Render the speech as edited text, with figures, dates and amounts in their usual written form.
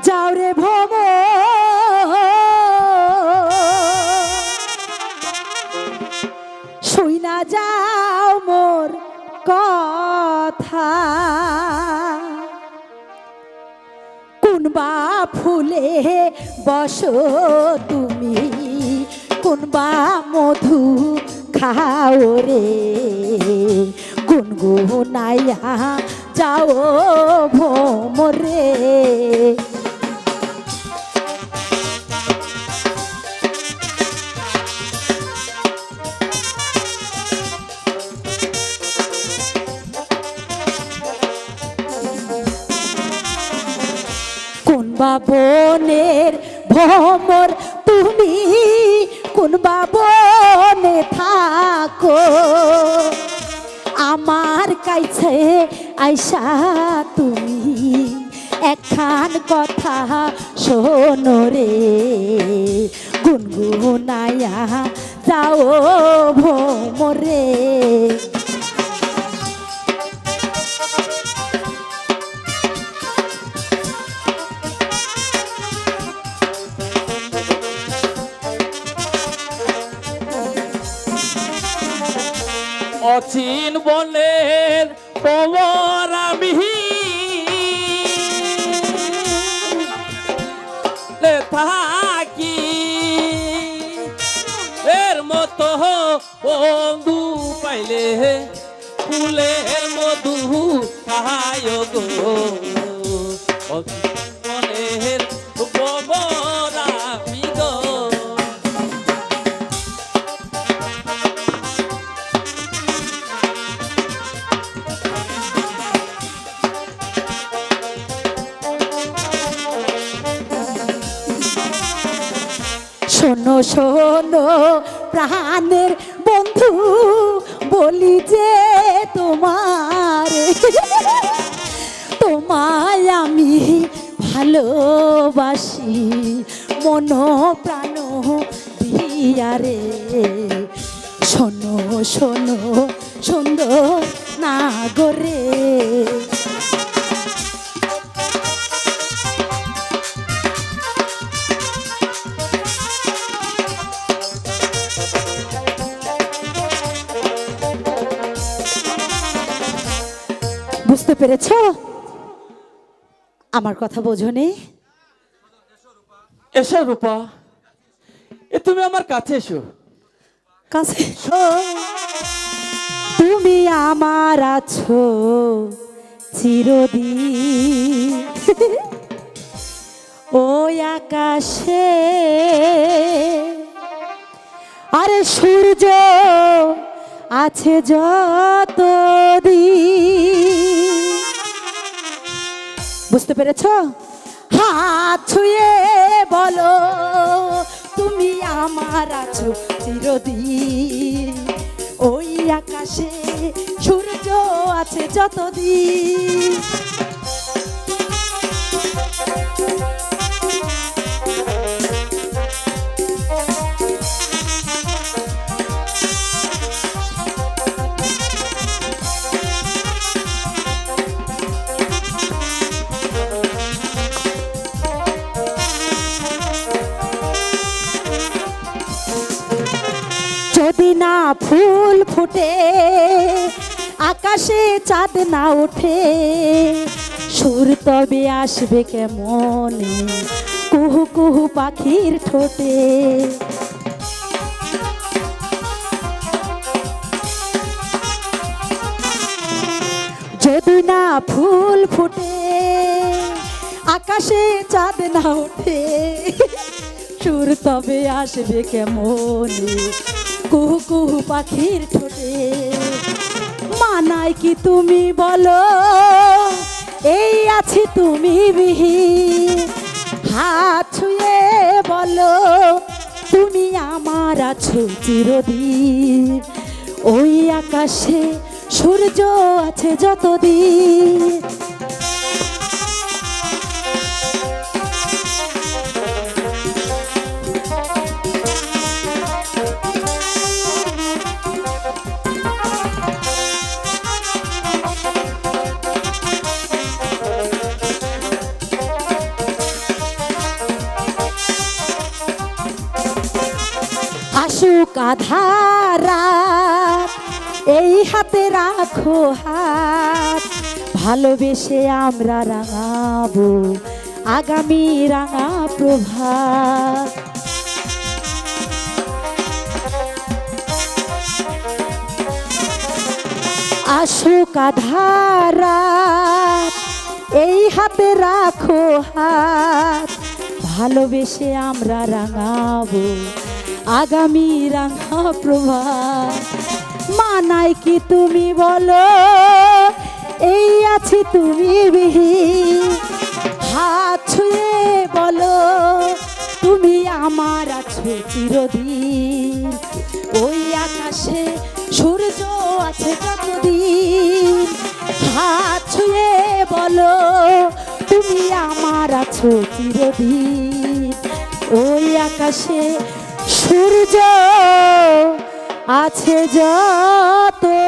যাও রে ভব শুই না যাও মোর কথা কোনবা ফুলে বসো তুমি কোনবা মধু খাও রে গুনগুনাইয়া যাও ভোমরে কোনবা বনের ভ্রমর তুমি কোনবা বনে থাকো আমার কাছে আইসা তুমি একখান কথা শোনো রে গুনগুনাইয়া যাও ভোমরে অচিন বনের প্রবর আমি থাকি এর মতো বন্ধু পাইলে ফুলের মধু খায় গো অচিন বনের প্রবর আমি গো শোনো শোনো প্রাণের বন্ধু বলি যে তোমার তোমায় আমি ভালোবাসি মন প্রাণ দিয়া রে শোনো শোনো সুন্দর নাগরে বুঝতে পেরেছ আমার কথা বোঝনি এসো রূপা তুমি আমার কাছে এসো কাছে তুমি আমার আছো চিরদিন ওই আকাশে আরে সূর্য আছে যতদিন বুঝতে পেরেছ হাত ছুঁয়ে বলো তুমি আমার আছো চিরদিন ওই আকাশে সূর্য আছে যতদিন যদি না ফুল ফুটে আকাশে চাঁদ না ওঠে সুর তবে আসবে কেমনে কুহু কুহু পাখির ঠোঁটে যদি না ফুল ফুটে আকাশে চাঁদ না ওঠে সুর তবে আসবে কেমনে কুহু কুহু পাখির ঠোঁটে মানায় কি তুমি বলো এই আছি তুমি বিহীন হাত ছুঁয়ে বলো তুমি আমার আছো চিরদিন ওই আকাশে সূর্য আছে যতদিন আসুক আধারা এই হাতে রাখো হাত ভালোবেসে আমরা রাঙাবো আগামী রাঙা প্রভাত আসুক আধারা এই হাতে রাখো হাত ভালোবেসে আমরা রাঙাবো আগামী রাঙা প্রভাত মানাই কি তুমি বলো এই আছি তুমি বিহীন হাত ছুঁয়ে বলো তুমি আমার আছো চিরদিন ওই আকাশে সূর্য আছে কতদিন হাত ছুঁয়ে বলো তুমি আমার আছো চিরদিন ওই আকাশে সূর্য আছে যতদিন